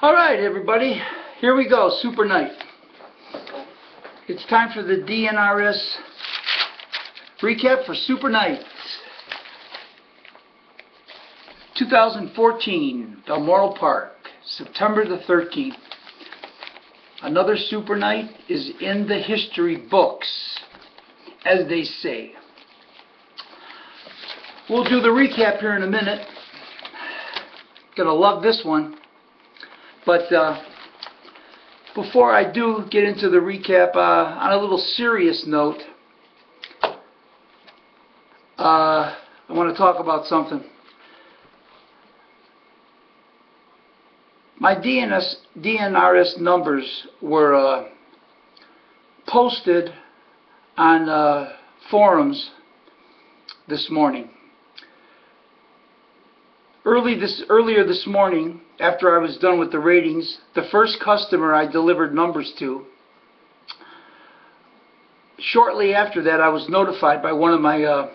Alright everybody, here we go, Super Night. It's time for the DNRS recap for Super Night. 2014, Balmoral Park, September the 13th. Another Super Night is in the history books, as they say. We'll do the recap here in a minute. Gonna love this one. But before I do get into the recap, on a little serious note, I want to talk about something. My DNRS numbers were posted on forums this morning. Earlier this morning, after I was done with the ratings, the first customer I delivered numbers to, shortly after that I was notified by one of my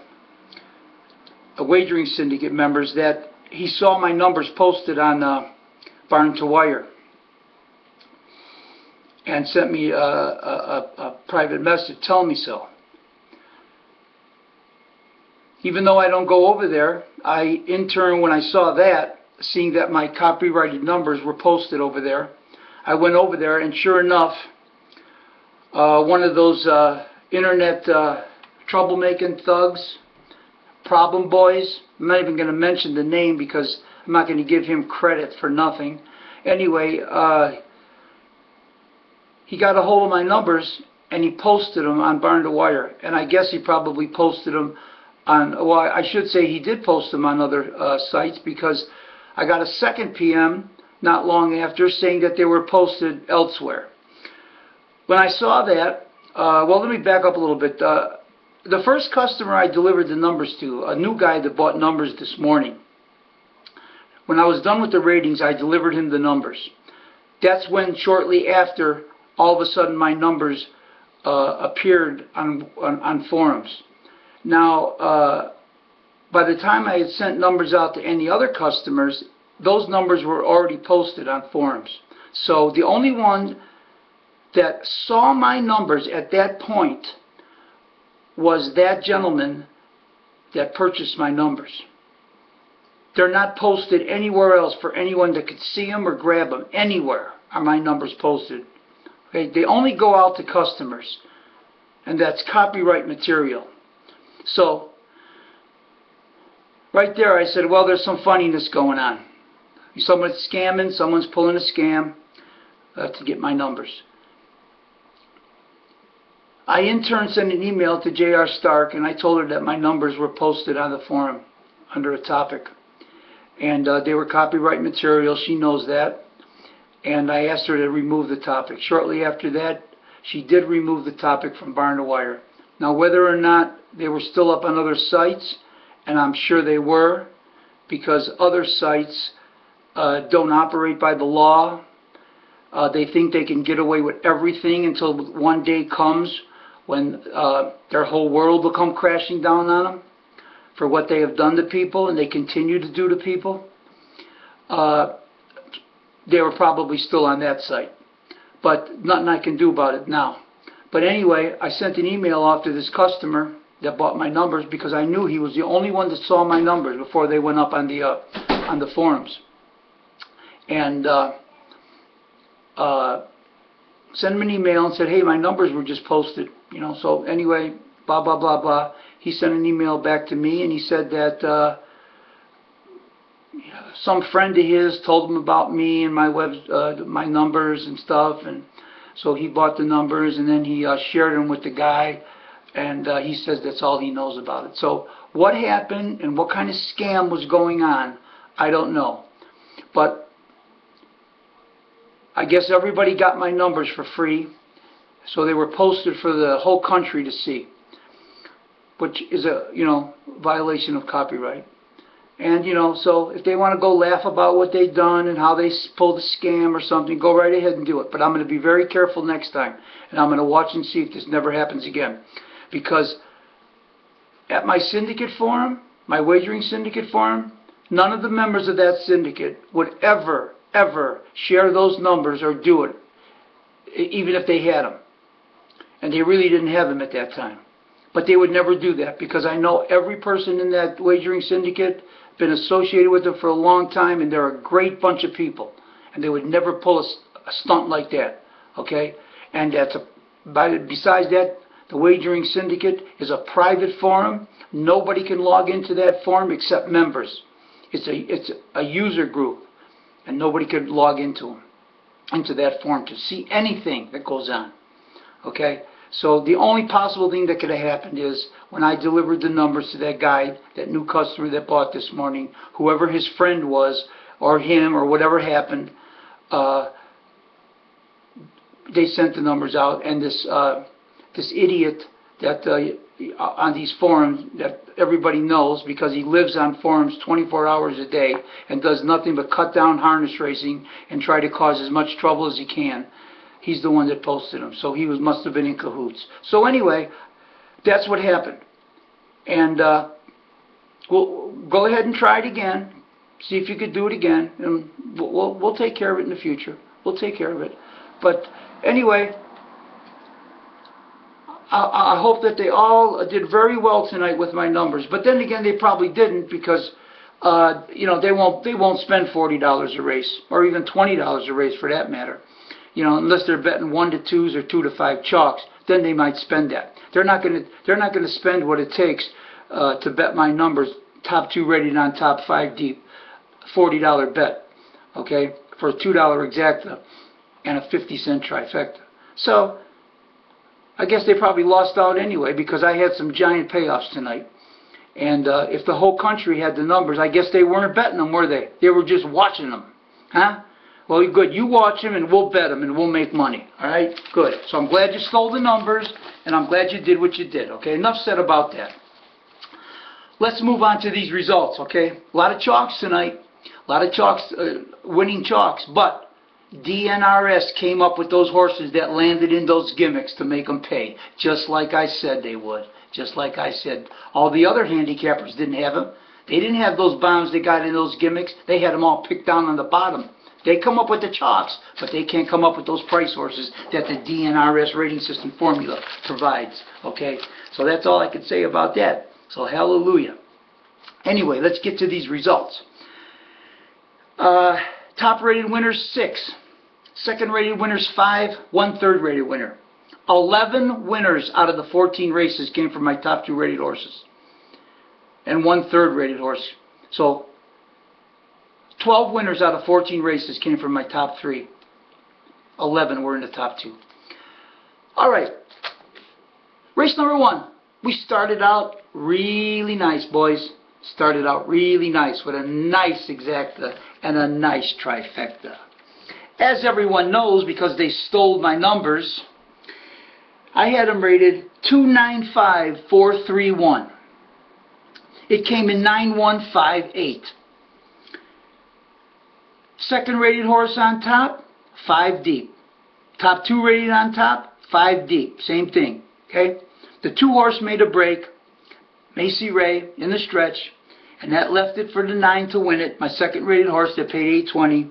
wagering syndicate members that he saw my numbers posted on Barn to Wire and sent me a private message telling me so. Even though I don't go over there, in turn, when I saw that, seeing that my copyrighted numbers were posted over there, I went over there, and sure enough, one of those internet troublemaking thugs, problem boys, I'm not even going to mention the name because I'm not going to give him credit for nothing. Anyway, he got a hold of my numbers, and he posted them on Barn to Wire, and I guess he probably posted them on, well, I should say he did post them on other sites, because I got a second PM not long after saying that they were posted elsewhere. When I saw that, well, let me back up a little bit. The first customer I delivered the numbers to, a new guy that bought numbers this morning, when I was done with the ratings, I delivered him the numbers. That's when, shortly after, all of a sudden my numbers appeared on forums. Now, by the time I had sent numbers out to any other customers, those numbers were already posted on forums. So the only one that saw my numbers at that point was that gentleman that purchased my numbers. They're not posted anywhere else for anyone that could see them or grab them. Anywhere are my numbers posted. Okay? They only go out to customers, and that's copyright material. So, right there I said, well, there's some funniness going on. Someone's scamming, someone's pulling a scam to get my numbers. I in turn sent an email to J.R. Stark, and I told her that my numbers were posted on the forum under a topic. And they were copyright material, she knows that. And I asked her to remove the topic. Shortly after that, she did remove the topic from Barn to Wire. Now, whether or not they were still up on other sites, and I'm sure they were, because other sites don't operate by the law. They think they can get away with everything until one day comes when their whole world will come crashing down on them for what they have done to people, and they continue to do to people. They were probably still on that site. But nothing I can do about it now. But anyway, I sent an email off to this customer that bought my numbers because I knew he was the only one that saw my numbers before they went up on the forums. And sent him an email and said, hey, my numbers were just posted. You know, so anyway, blah, blah, blah, blah. He sent an email back to me, and he said that some friend of his told him about me and my numbers and stuff, and so he bought the numbers, and then he shared them with the guy, and he says that's all he knows about it. So what happened and what kind of scam was going on, I don't know. But I guess everybody got my numbers for free, so they were posted for the whole country to see, which is a, you know, violation of copyright. And, you know, so if they want to go laugh about what they've done and how they pulled a scam or something, go right ahead and do it. But I'm going to be very careful next time. And I'm going to watch and see if this never happens again. Because at my syndicate forum, my wagering syndicate forum, none of the members of that syndicate would ever, ever share those numbers or do it, even if they had them. And they really didn't have them at that time. But they would never do that, because I know every person in that wagering syndicate, been associated with them for a long time, and they're a great bunch of people. And they would never pull a stunt like that, okay? And besides that, the wagering syndicate is a private forum. Nobody can log into that forum except members. It's a user group, and nobody could log into that forum to see anything that goes on, okay? So the only possible thing that could have happened is when I delivered the numbers to that guy, that new customer that bought this morning, whoever his friend was, or him, or whatever happened, they sent the numbers out, and this idiot that on these forums that everybody knows, because he lives on forums 24 hours a day and does nothing but cut down harness racing and try to cause as much trouble as he can. He's the one that posted them, so he must have been in cahoots. So anyway, that's what happened. And we'll go ahead and try it again. See if you could do it again, and we'll take care of it in the future. We'll take care of it. But anyway, I hope that they all did very well tonight with my numbers. But then again, they probably didn't, because you know, they won't spend $40 a race, or even $20 a race for that matter. You know, unless they're betting 1 to 2s or 2 to 5 chalks, then they might spend that. They're not going to spend what it takes to bet my numbers, top 2 rated on top 5 deep, $40 bet, okay, for a $2 exacta and a 50-cent trifecta. So I guess they probably lost out anyway, because I had some giant payoffs tonight. And if the whole country had the numbers, I guess they weren't betting them, were they? They were just watching them, huh? Well, good. You watch them, and we'll bet them, and we'll make money. All right? Good. So I'm glad you stole the numbers, and I'm glad you did what you did. Okay? Enough said about that. Let's move on to these results. Okay? A lot of chalks tonight. A lot of chalks, winning chalks. But DNRS came up with those horses that landed in those gimmicks to make them pay, just like I said they would. Just like I said. All the other handicappers didn't have them. They didn't have those bombs they got in those gimmicks. They had them all picked down on the bottom. They come up with the chalks, but they can't come up with those price horses that the DNRS rating system formula provides. Okay? So that's all I can say about that. So hallelujah. Anyway, let's get to these results. Top rated winners 6. Second rated winners 5. 1/3 rated winner. 11 winners out of the 14 races came from my top 2 rated horses. And 1/3 rated horse. So 12 winners out of 14 races came from my top 3. 11 were in the top 2. All right. Race number 1. We started out really nice, boys. Started out really nice with a nice exacta and a nice trifecta. As everyone knows, because they stole my numbers, I had them rated 295,431. It came in 9158. Second rated horse on top, 5 deep. Top 2 rated on top, 5 deep. Same thing. Okay? The 2 horse made a break. Macy Ray in the stretch. And that left it for the 9 to win it. My second rated horse that paid $820.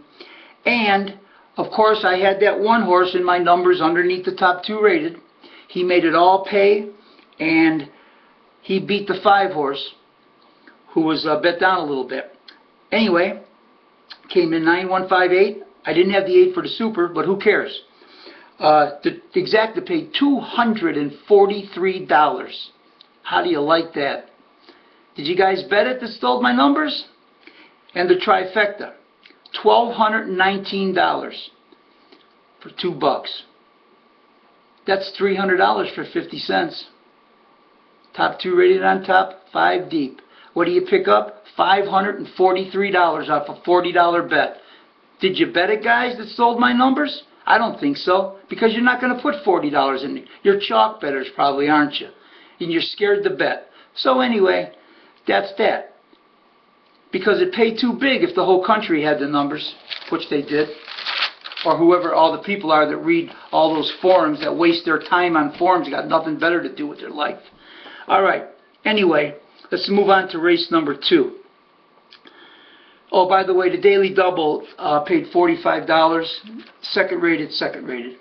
And, of course, I had that 1 horse in my numbers underneath the top 2 rated. He made it all pay. And he beat the 5 horse, who was bet down a little bit. Anyway, came in 9158. I didn't have the 8 for the super, but who cares? The exacta paid $243. How do you like that? Did you guys bet it that stole my numbers? And the trifecta, $1,219 for $2. That's $300 for 50 cents. Top 2 rated on top, 5 deep. What do you pick up? $543 off a $40 bet. Did you bet it, guys, that sold my numbers? I don't think so, because you're not going to put $40 in it. You're chalk bettors probably, aren't you? And you're scared to bet. So anyway, that's that. Because it paid too big if the whole country had the numbers, which they did. Or whoever all the people are that read all those forums, that waste their time on forums, got nothing better to do with their life. All right. Anyway, let's move on to race number 2. Oh, by the way, the Daily Double paid $45. Second rated, second rated.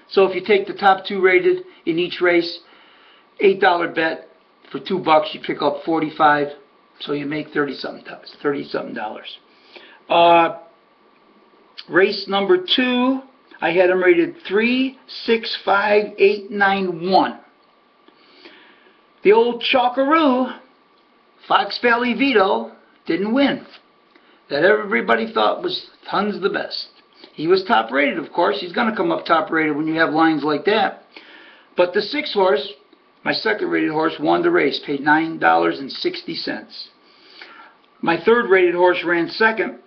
So if you take the top 2 rated in each race, $8 bet for $2, you pick up 45. So you make 30-something dollars. Race number 2, I had them rated 3, 6, 5, 8, 9, 1. The old Chalkaroo, Fox Valley Vito, didn't win. That everybody thought was tons the best. He was top rated, of course. He's going to come up top rated when you have lines like that. But the 6 horse, my second rated horse, won the race, paid $9.60. My third rated horse ran second.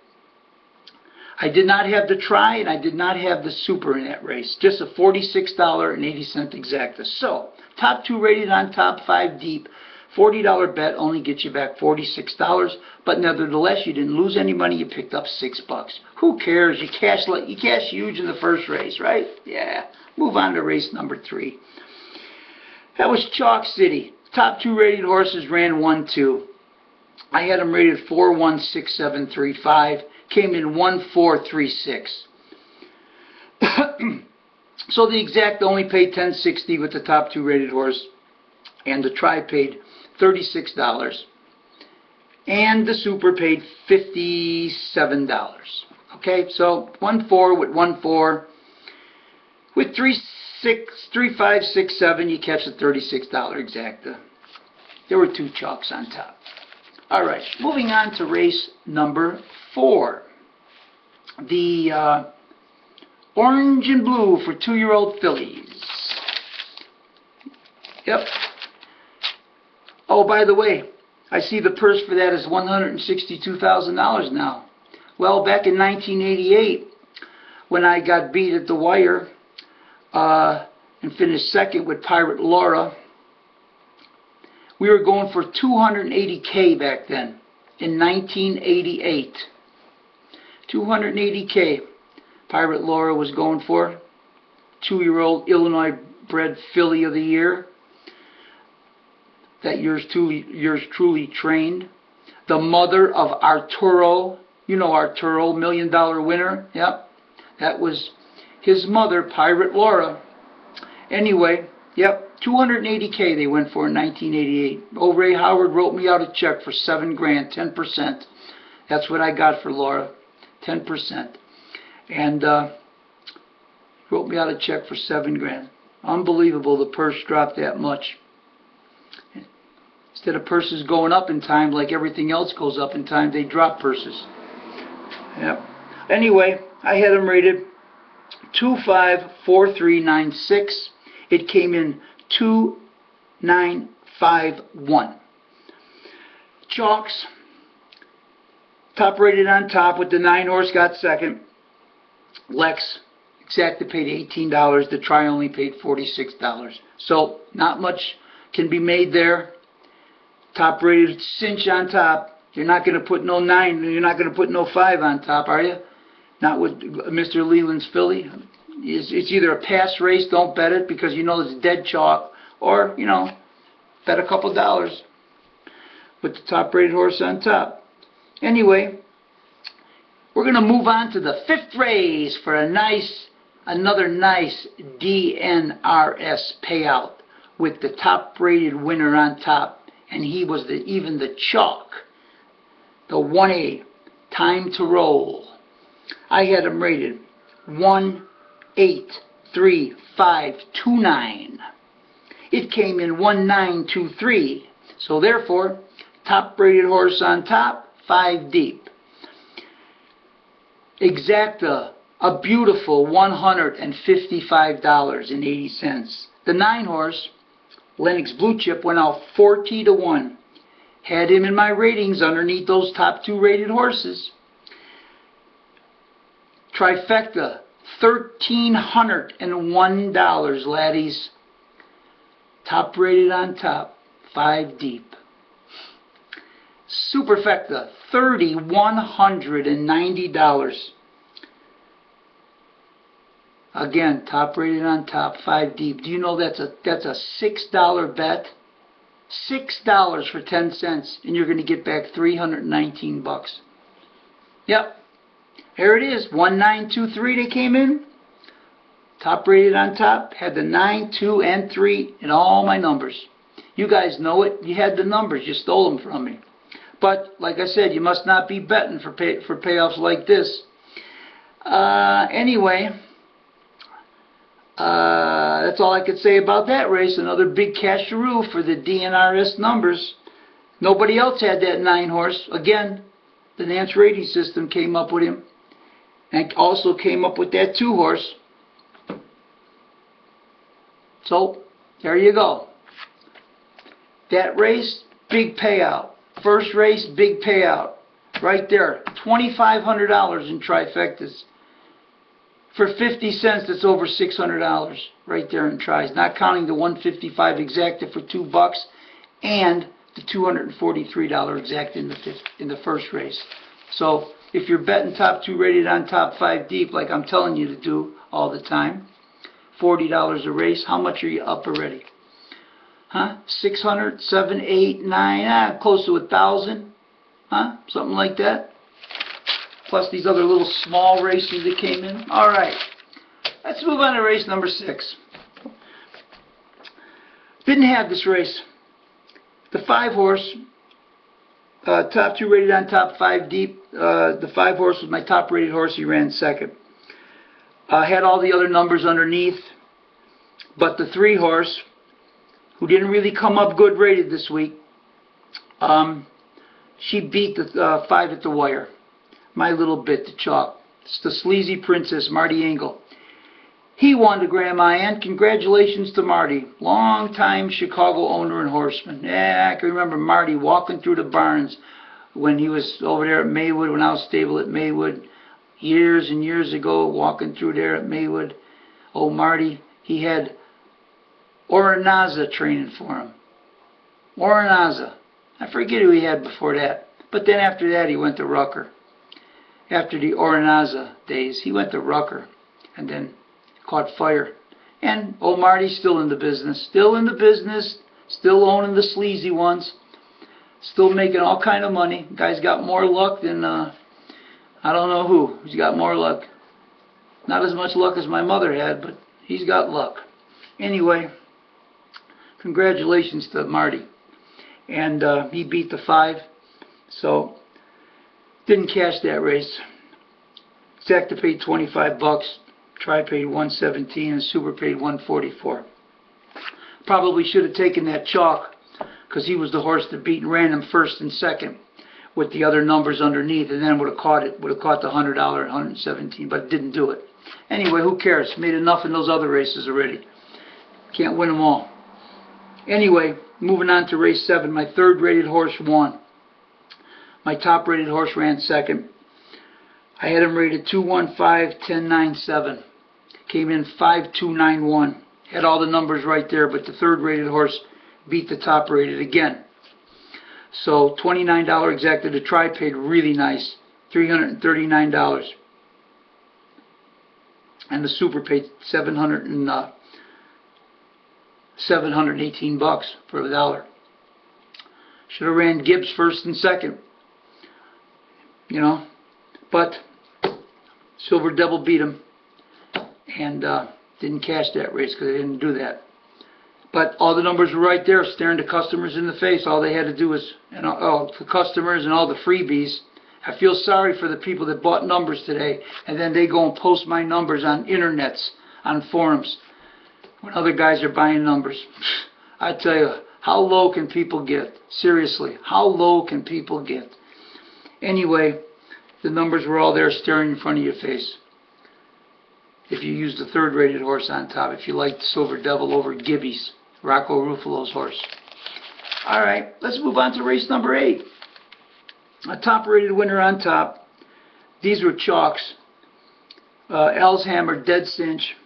I did not have the try and I did not have the super in that race. Just a $46.80 exacta. So, top 2 rated on top, 5 deep. $40 bet only gets you back $46, but nevertheless you didn't lose any money. You picked up $6. Who cares? You cash huge in the first race, right? Yeah. Move on to race number 3. That was Chalk City. Top 2 rated horses ran 1-2. I had them rated 4, 1, 6, 7, 3, 5. Came in 1, 4, 3, 6. So the exact only paid $10.60 with the top 2 rated horse, and the try paid $36, and the super paid $57. Okay, so 1-4 with 1-4 with 3, 5, 6, 7. You catch the $36 exacta. There were 2 chalks on top. All right, moving on to race number 4. The orange and blue for 2-year-old fillies. Yep. Oh, by the way, I see the purse for that is $162,000 now. Well, back in 1988, when I got beat at the wire and finished second with Pirate Laura, we were going for $280K back then, in 1988. $280K. Pirate Laura was going for. 2-year-old Illinois-bred filly of the year. That yours truly trained. The mother of Arturo. You know Arturo, $1 million winner. Yep. That was his mother, Pirate Laura. Anyway, yep. $280K they went for in 1988. Old Ray Howard wrote me out a check for $7 grand, 10%. That's what I got for Laura, 10%. And wrote me out a check for $7 grand. Unbelievable, the purse dropped that much. Instead of purses going up in time like everything else goes up in time, they drop purses. Yep. Anyway, I had them rated 254396. It came in 2951. Chalks, top rated on top with the 9 horse got second. Lex, exacta paid $18. The try only paid $46. So not much can be made there. Top rated cinch on top. You're not going to put no 9. You're not going to put no 5 on top, are you? Not with Mr. Leland's filly. It's either a pass race, don't bet it because you know it's dead chalk, or, you know, bet a couple dollars with the top rated horse on top. Anyway, we're going to move on to the 5th race for another nice DNRS payout with the top rated winner on top, and he was even the chalk, the 1A, time to roll. I had him rated 1-8-3-5-2-9. It came in 1923. So therefore, top rated horse on top, 5 deep. Exacta, a beautiful $155.80. The 9 horse, Lennox Blue Chip, went out 40-1. Had him in my ratings underneath those top 2 rated horses. Trifecta, $1,301, laddies. Top rated on top, 5 deep. Superfecta, $3,190. Again, top rated on top, 5 deep. Do you know that's a $6 bet? $6 for 10 cents, and you're going to get back $319. Yep. Here it is. 1923 they came in. Top rated on top. Had the 9, 2, and 3 in all my numbers. You guys know it. You had the numbers. You stole them from me. But, like I said, you must not be betting for payoffs like this. Anyway, that's all I could say about that race. Another big casharoo for the DNRS numbers. Nobody else had that 9 horse. Again, the Nance rating system came up with him. And also came up with that 2 horse. So, there you go. That race, big payout. First race, big payout. Right there. $2,500 in trifectas. For 50 cents, that's over $600 right there in tries. Not counting the $155 exacta for $2 and the $243 exacta in the first race. So, if you're betting top 2 rated on top 5 deep, like I'm telling you to do all the time, $40 a race, how much are you up already? Huh? 600, 7, 8, 9, close to 1,000, huh? Something like that. Plus these other little small races that came in. All right, let's move on to race number 6. Didn't have this race. The 5 horse, top 2 rated on top 5 deep. The 5 horse was my top rated horse. He ran second. Had all the other numbers underneath, but the 3 horse, who didn't really come up good rated this week, she beat the 5 at the wire. My little bit, the chalk. It's the Sleazy Princess, Marty Engel. He won the Grandma Ann. Congratulations to Marty. Long-time Chicago owner and horseman. Yeah, I can remember Marty walking through the barns when he was over there at Maywood, when I was stable at Maywood. Years and years ago, walking through there at Maywood. Oh, Marty, he had Oranaza training for him. Oranaza. I forget who he had before that. But then after that, he went to Rucker. After the Oranaza days, he went to Rucker and then caught fire. And old Marty's still in the business. Still in the business. Still owning the sleazy ones. Still making all kind of money. Guy's got more luck than, I don't know who. He's got more luck. Not as much luck as my mother had, but he's got luck. Anyway, congratulations to Marty. And he beat the 5. So, didn't cash that race. Exacta paid $25. Tri paid $117 and Super paid $144. Probably should have taken that chalk because he was the horse that beat and ran him first and second with the other numbers underneath, and then would have caught it. Would have caught the $100 $117, but didn't do it. Anyway, who cares? Made enough in those other races already. Can't win them all. Anyway, moving on to race 7. My 3rd rated horse won. My top rated horse ran second. I had him rated 215-1097. Came in 5291. Had all the numbers right there, but the 3rd rated horse beat the top rated again. So $29 exacta. The try paid really nice, $339. And the Super paid $718 for $1. Should have ran Gibbs first and second. You know, but Silver Devil beat him and didn't cash that race because they didn't do that. But all the numbers were right there, staring the customers in the face. All they had to do was, and all the customers and all the freebies. I feel sorry for the people that bought numbers today, and then they go and post my numbers on internets, on forums, when other guys are buying numbers. I tell you, how low can people get? Seriously, how low can people get? Anyway, the numbers were all there staring in front of your face. If you used the 3rd rated horse on top, if you liked Silver Devil over Gibby's, Rocco Ruffalo's horse. Alright, let's move on to race number 8. A top rated winner on top. These were chalks. Alzhammer, Dead Cinch.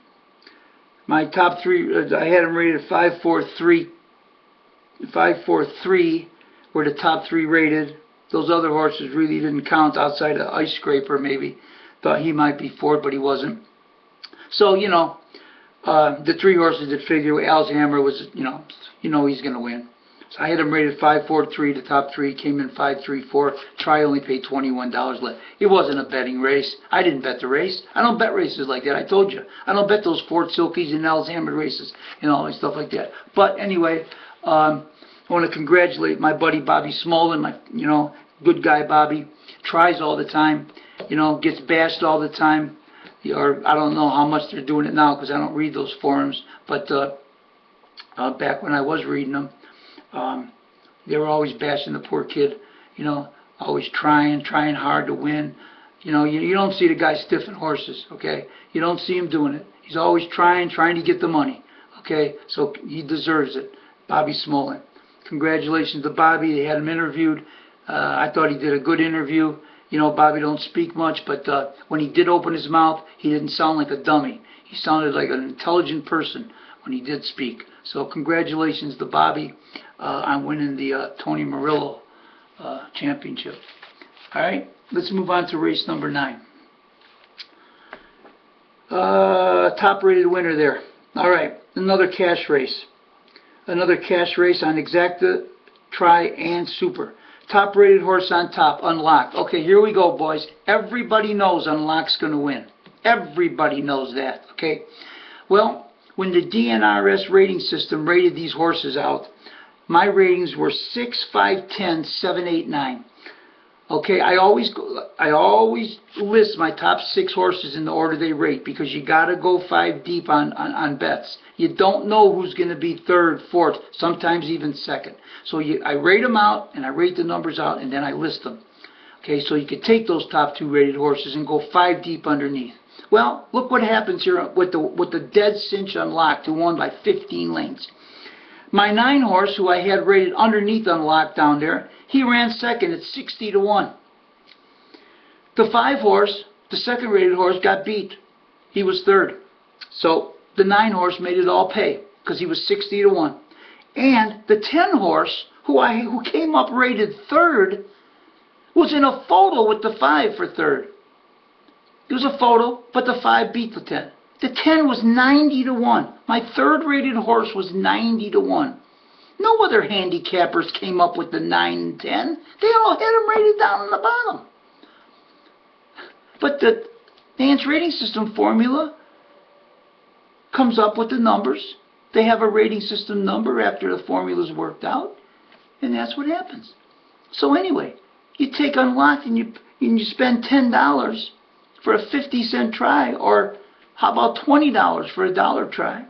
My top 3, I had them rated 543. 543 were the top 3 rated. Those other horses really didn't count outside of Ice Scraper maybe. Thought he might be 4th, but he wasn't. So, you know, the 3 horses that figure, Alzhammer was, you know he's going to win. So I had him rated 5-4-3. The top three came in 5-3-4. Try only paid $21 left. It wasn't a betting race. I didn't bet the race. I don't bet races like that. I told you. I don't bet those Fort Silkies and Alzheimer races and all that stuff like that. But anyway, I want to congratulate my buddy Bobby Smolin, my good guy Bobby. Tries all the time. Gets bashed all the time. Or I don't know how much they're doing it now because I don't read those forums. But back when I was reading them, they were always bashing the poor kid, always trying hard to win. You don't see the guy stiffing horses, okay? You don't see him doing it. He's always trying to get the money, okay? So he deserves it. Bobby Smolin. Congratulations to Bobby. They had him interviewed. I thought he did a good interview. Bobby don't speak much, but when he did open his mouth, he didn't sound like a dummy. He sounded like an intelligent person when he did speak. So congratulations to Bobby on winning the Tony Murillo championship. All right, let's move on to race number 9. Top-rated winner there. All right, another cash race. Another cash race on Exacta, Tri, and Super. Top-rated horse on top, Unlocked. Okay, here we go, boys. Everybody knows Unlocked's going to win. Everybody knows that, okay? Well, when the DNRS rating system rated these horses out, my ratings were 6, 5, 10, 7, 8, 9. Okay, I always list my top 6 horses in the order they rate because you got to go 5 deep on bets. You don't know who's going to be 3rd, 4th, sometimes even 2nd. So I rate them out and I rate the numbers out and then I list them. Okay, so you could take those top 2 rated horses and go 5 deep underneath. Well, look what happens here with the dead cinch Unlocked, who won by 15 lengths. My 9 horse, who I had rated underneath Unlocked down there, he ran 2nd at 60 to 1. The 5 horse, the 2nd rated horse, got beat. He was 3rd. So the 9 horse made it all pay because he was 60 to 1. And the 10 horse, who came up rated 3rd, was in a photo with the 5 for 3rd. It was a photo, but the 5 beat the 10. The 10 was 90 to 1. My 3rd rated horse was 90 to 1. No other handicappers came up with the 9 and 10. They all had them rated down on the bottom. But the Nance rating system formula comes up with the numbers. They have a rating system number after the formula's worked out. And that's what happens. So anyway, you take Unlocked and you spend $10 for a 50-cent try, or how about $20 for a $1 try?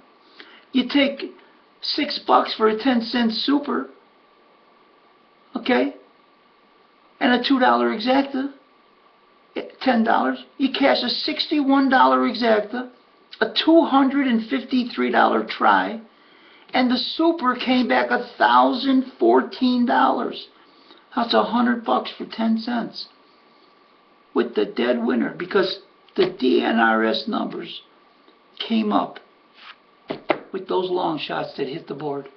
You take $6 for a 10-cent super, okay, and a $2 Exacta, $10. You cash a $61 Exacta, a $253 try, and the super came back $1,014. That's $100 for 10 cents. With the dead winner, because the DNRS numbers came up with those long shots that hit the board.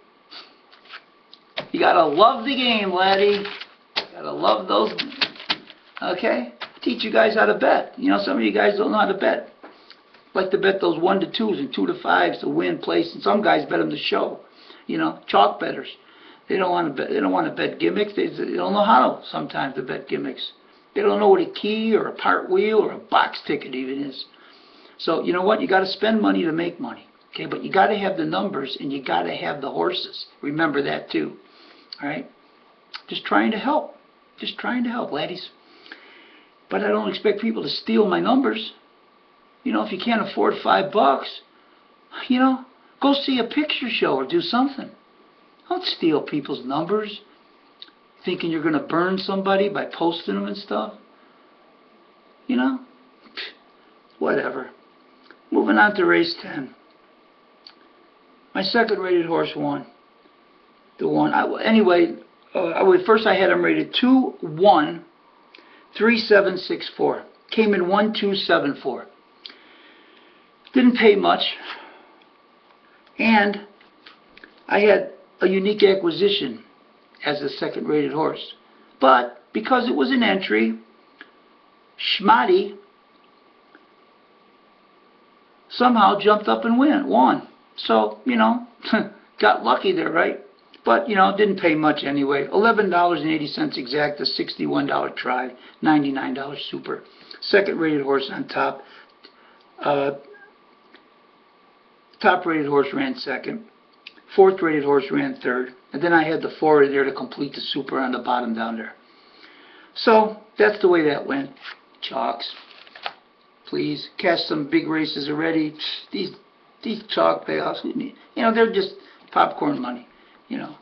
You gotta love the game, laddie. You gotta love those. Okay? Teach you guys how to bet. Some of you guys don't know how to bet. Like to bet those 1 to 2s and 2 to 5s to win place, and some guys bet them to show. Chalk bettors. They don't want to bet. They don't want to bet gimmicks. They don't know how sometimes to bet gimmicks. They don't know what a key or a part wheel or a box ticket even is. So you know what? You got to spend money to make money. Okay, but you got to have the numbers and you got to have the horses. Remember that too. All right. Just trying to help. Just trying to help, laddies. But I don't expect people to steal my numbers. If you can't afford $5, go see a picture show or do something. Don't steal people's numbers, thinking you're going to burn somebody by posting them and stuff. Whatever. Moving on to race 10. My 2nd rated horse won. First I had him rated 2-1, 3-7-6-4. Came in 1-2-7-4. Didn't pay much. And I had a unique acquisition as the 2nd rated horse. But because it was an entry, Schmatty somehow jumped up and won. So, got lucky there, right? But, you know, didn't pay much anyway. $11.80 exact, a $61 try, $99 super. Second rated horse on top. Top rated horse ran second. Fourth rated horse ran third. And then I had the 4 there to complete the super on the bottom down there. So, that's the way that went. Chalks. Please, cash some big races already. These chalk payoffs, you know, they're just popcorn money, you know.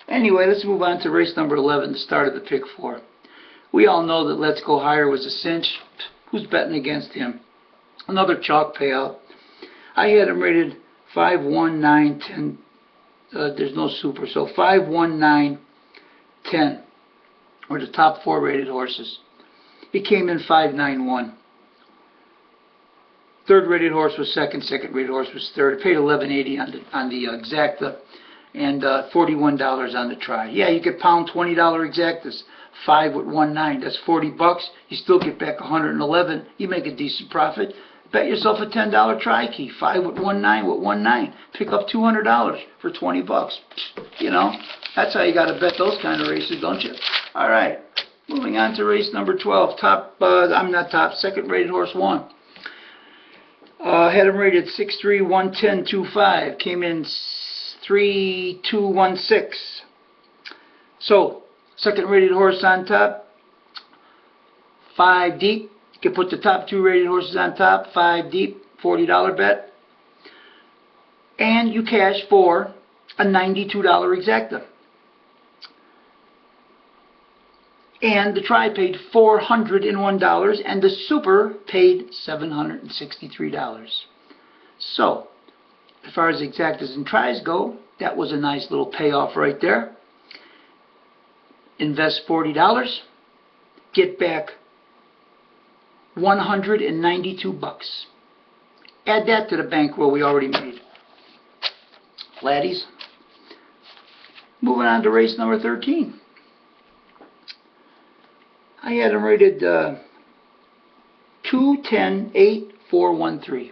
Anyway, let's move on to race number 11, the start of the pick 4. We all know that Let's Go Higher was a cinch. Who's betting against him? Another chalk payout. I had him rated 5, 1, 9, 10. There's no super, so 5, 1, 9, 10 were the top 4 rated horses. He came in 5, 9, 1. Third rated horse was second. Second rated horse was third. I paid $11.80 on the exacta and $41 on the try. Yeah, you could pound $20 exactas. 5 with 1, 9. That's $40. You still get back $111. You make a decent profit. Bet yourself a $10 try key. 5 with 1, 9 with 1, 9. Pick up $200 for $20. You know, that's how you got to bet those kind of races, don't you? All right, moving on to race number 12. Second rated horse won. Had him rated 6'3", 110, 25. Came in 3, 2, 1, 6. So, second rated horse on top. 5 deep. You can put the top 2 rated horses on top. 5 deep. $40 bet. And you cash for a $92 exacta. And the try paid $401, and the super paid $763. So, as far as exactas and tries go, that was a nice little payoff right there. Invest $40, get back $192. Add that to the bankroll we already made. Laddies. Moving on to race number 13. I had him rated 2, 10, 8, 4, 1, 3.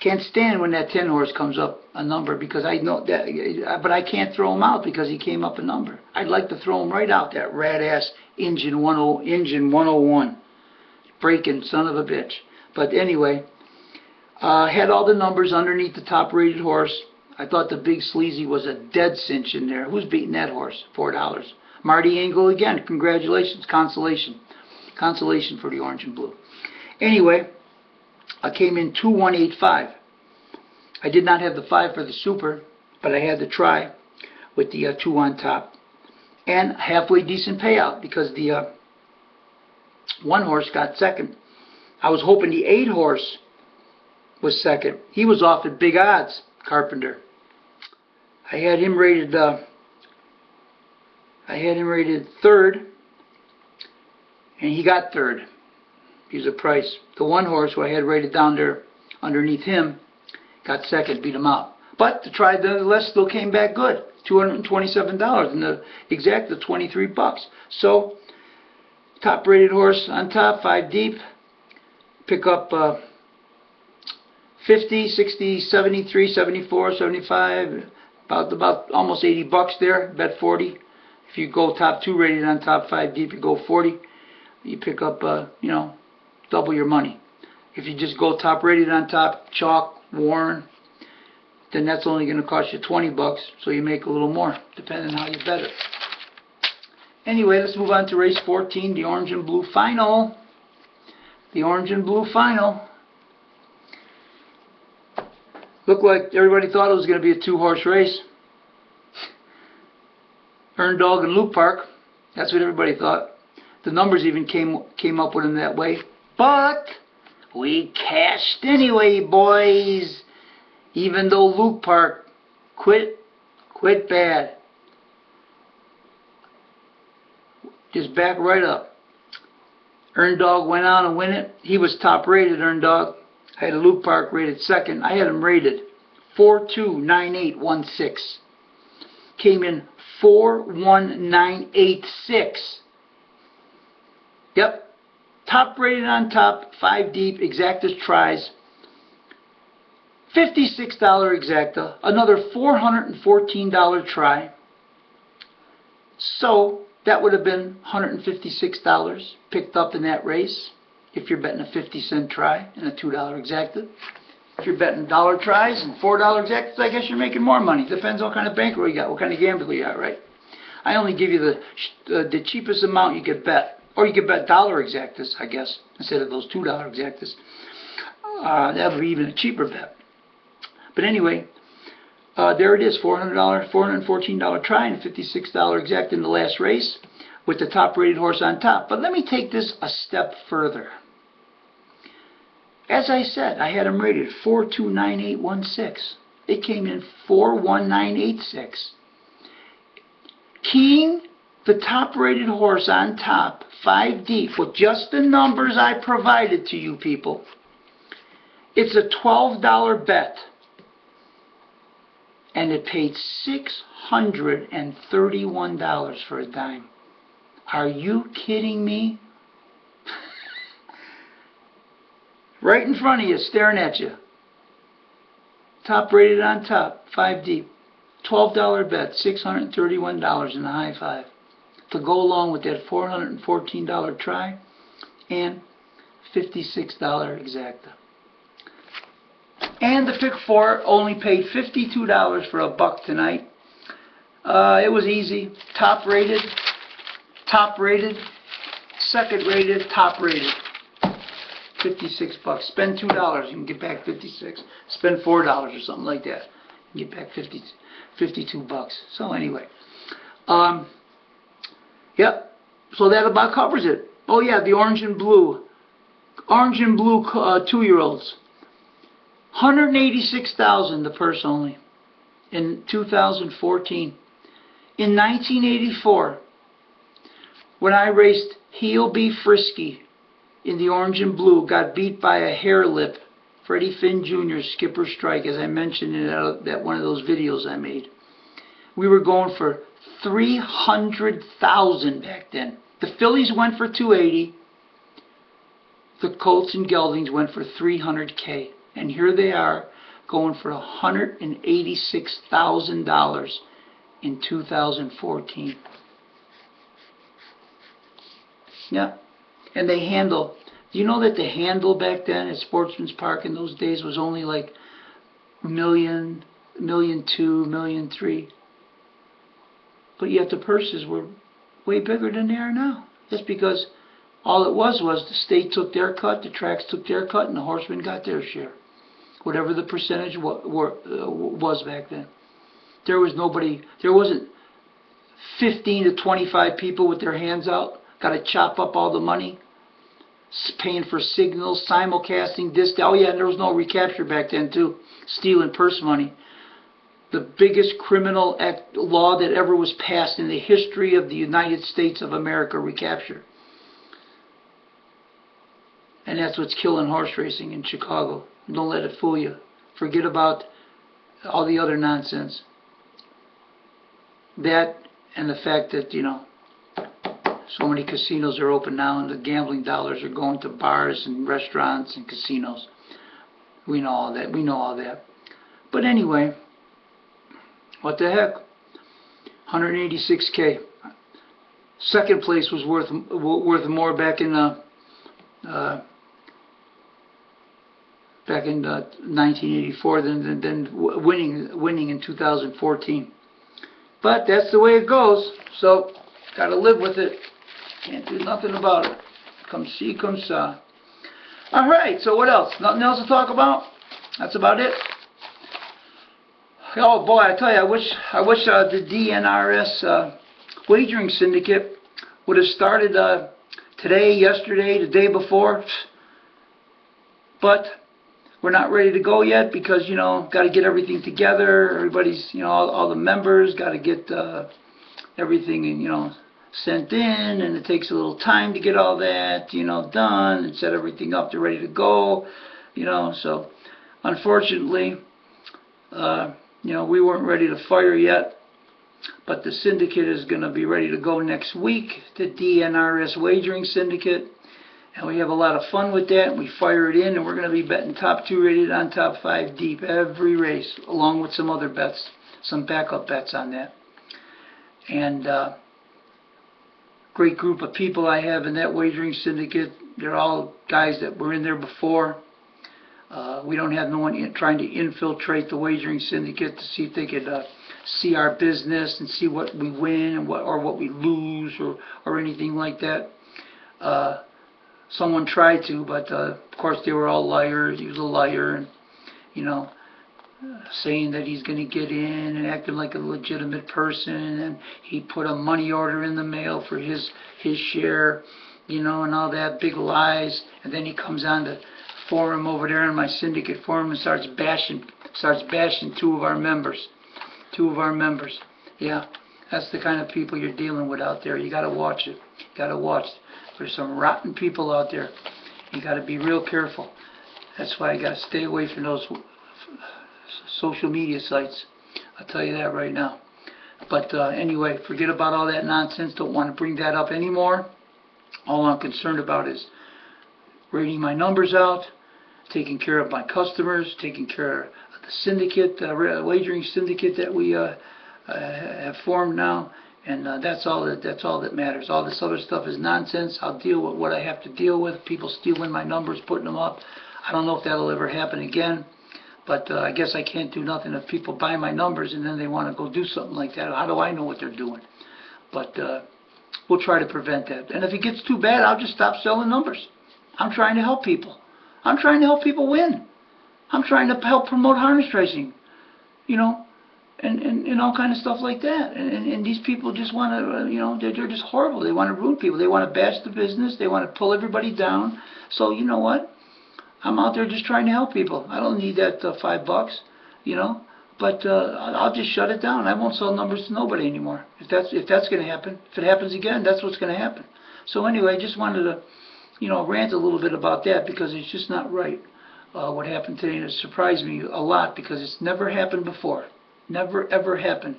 Can't stand when that 10 horse comes up a number because I know that, but I can't throw him out because he came up a number. I'd like to throw him right out, that rat-ass engine 101. Breaking son of a bitch. But anyway, had all the numbers underneath the top rated horse. I thought the big sleazy was a dead cinch in there. Who's beating that horse? $4. Marty Engel again. Congratulations. Consolation. Consolation for the orange and blue. Anyway, I came in 2-1-8-5. I did not have the 5 for the super, but I had the try with the 2 on top. And halfway decent payout because the 1 horse got second. I was hoping the 8 horse was second. He was off at big odds, Carpenter. I had him rated third, and he got third. He's a price. The 1 horse who I had rated down there underneath him got second, beat him out. But the try nonetheless still came back good, $227, and the exact $23. So top rated horse on top, 5 deep. Pick up 50, 60, 73, 74, 75, about almost $80 there. Bet 40. If you go top 2 rated on top, 5 deep, you go 40. You pick up, you know, double your money. If you just go top rated on top, chalk, Warren, then that's only going to cost you $20, so you make a little more, depending on how you bet it. Anyway, let's move on to race 14, the orange and blue final. The orange and blue final. Looked like everybody thought it was going to be a 2-horse race. Earn Dog and Luke Park. That's what everybody thought. The numbers even came up with them that way. But we cashed anyway, boys. Even though Luke Park quit bad. Just back right up. Earn Dog went on and win it. He was top rated, Earn Dog. I had a Luke Park rated second. I had him rated 4-2-9-8-1-6. Came in 4-1-9-8-6. Yep. Top rated on top, 5 deep, exactas tries. $56 exacta, another $414 try. So that would have been $156 picked up in that race if you're betting a 50-cent try and a $2 exacta. If you're betting dollar tries and $4 exactas, I guess you're making more money. Depends on what kind of bankroll you got, what kind of gambler you got, right? I only give you the cheapest amount you could bet. Or you could bet dollar exactas, I guess, instead of those $2 exactas. That would be even a cheaper bet. But anyway, there it is, $414 try and $56 exacta in the last race with the top-rated horse on top. But let me take this a step further. As I said, I had him rated 429816. It came in 41986. Keying the top-rated horse on top, 5 deep, with just the numbers I provided to you people, it's a $12 bet. And it paid $631 for a dime. Are you kidding me? Right in front of you, staring at you. Top rated on top, 5 deep. $12 bet, $631 in a high five. To go along with that $414 try and $56 exacta. And the pick 4 only paid $52 for a buck tonight. It was easy. Top rated, second rated, top rated. 56 bucks. Spend $2, you can get back 56. Spend $4 or something like that, you get back 52 bucks. So anyway, yep. So that about covers it. Oh yeah, the orange and blue 2-year-olds. 186,000 the purse only in 2014. In 1984, when I raced He'll Be Frisky in the orange and blue, got beat by a hair lip, Freddie Finn Jr. Skipper Strike, as I mentioned in that one of those videos I made. We were going for 300,000 back then. The fillies went for 280. The Colts and Geldings went for 300K. And here they are going for $186,000 in 2014. Yeah. And they handle. Do you know that the handle back then at Sportsman's Park in those days was only like $1 million, $1.2 million, $1.3 million? But yet the purses were way bigger than they are now. That's because all it was the state took their cut, the tracks took their cut, and the horsemen got their share. Whatever the percentage was back then. There wasn't 15 to 25 people with their hands out, got to chop up all the money, paying for signals, simulcasting, this, that. Oh yeah, there was no recapture back then too, stealing purse money. The biggest criminal law that ever was passed in the history of the United States of America, recapture. And that's what's killing horse racing in Chicago. Don't let it fool you. Forget about all the other nonsense. That and the fact that, you know, so many casinos are open now and the gambling dollars are going to bars and restaurants and casinos. We know all that. We know all that. But anyway, what the heck? 186K. Second place was worth more back in 1984 than winning in 2014. But that's the way it goes. So gotta live with it. Can't do nothing about it. Come see, come saw. All right. So what else? Nothing else to talk about? That's about it. Oh boy, I tell you, I wish the DNRS wagering syndicate would have started today, yesterday, the day before. But we're not ready to go yet because, you know, got to get everything together. Everybody's, you know, all the members got to get everything, you know, sent in, and it takes a little time to get all that, you know, done and set everything up. They're ready to go, you know. So, unfortunately, you know, we weren't ready to fire yet. But the syndicate is going to be ready to go next week, the DNRS Wagering Syndicate. And we have a lot of fun with that, and we fire it in, and we're going to be betting top 2 rated on top 5 deep every race, along with some other bets, some backup bets on that. And great group of people I have in that wagering syndicate. They're all guys that were in there before. We don't have no one trying to infiltrate the wagering syndicate to see if they could see our business and see what we win and what we lose or anything like that. Someone tried to, but of course they were all liars. He was a liar, and you know, saying that he's going to get in and acting like a legitimate person, and he put a money order in the mail for his share, you know, and all that big lies. And then he comes on the forum over there in my syndicate forum and starts bashing 2 of our members. 2 of our members. Yeah, that's the kind of people you're dealing with out there. You got to watch it. You got to watch it. There's some rotten people out there. You got to be real careful. That's why you got to stay away from those social media sites. I'll tell you that right now. But anyway, forget about all that nonsense. Don't want to bring that up anymore. All I'm concerned about is rating my numbers out, taking care of my customers, taking care of the syndicate, wagering syndicate that we have formed now. And that's all that matters. All this other stuff is nonsense. I'll deal with what I have to deal with. People stealing my numbers, putting them up. I don't know if that'll ever happen again. But I guess I can't do nothing if people buy my numbers and then they want to go do something like that. How do I know what they're doing? But we'll try to prevent that. And if it gets too bad, I'll just stop selling numbers. I'm trying to help people. I'm trying to help people win. I'm trying to help promote harness racing, you know, and all kind of stuff like that. And these people just want to, you know, they're just horrible. They want to ruin people. They want to bash the business. They want to pull everybody down. So you know what? I'm out there just trying to help people. I don't need that $5, you know. But I'll just shut it down. I won't sell numbers to nobody anymore. If that's going to happen. If it happens again, that's what's going to happen. So anyway, I just wanted to, you know, rant a little bit about that because it's just not right what happened today, and it surprised me a lot because it's never happened before. Never ever happened.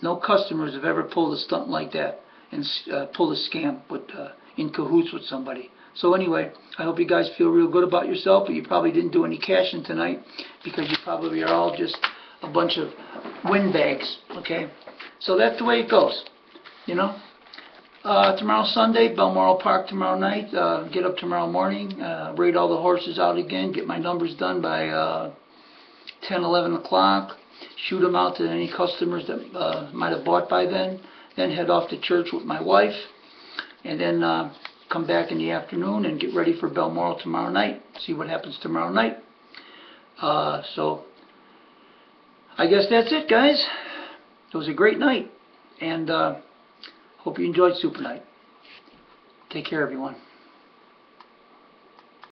No customers have ever pulled a stunt like that and pulled a scam with in cahoots with somebody. So anyway, I hope you guys feel real good about yourself, but you probably didn't do any cashing tonight because you probably are all just a bunch of windbags, okay? So that's the way it goes, you know? Tomorrow Sunday, Balmoral Park tomorrow night. Get up tomorrow morning, rate all the horses out again, get my numbers done by 10, 11 o'clock, shoot them out to any customers that might have bought by then head off to church with my wife, and then come back in the afternoon and get ready for Balmoral tomorrow night, see what happens tomorrow night. So I guess that's it, guys. It was a great night, and hope you enjoyed Super Night. Take care, everyone.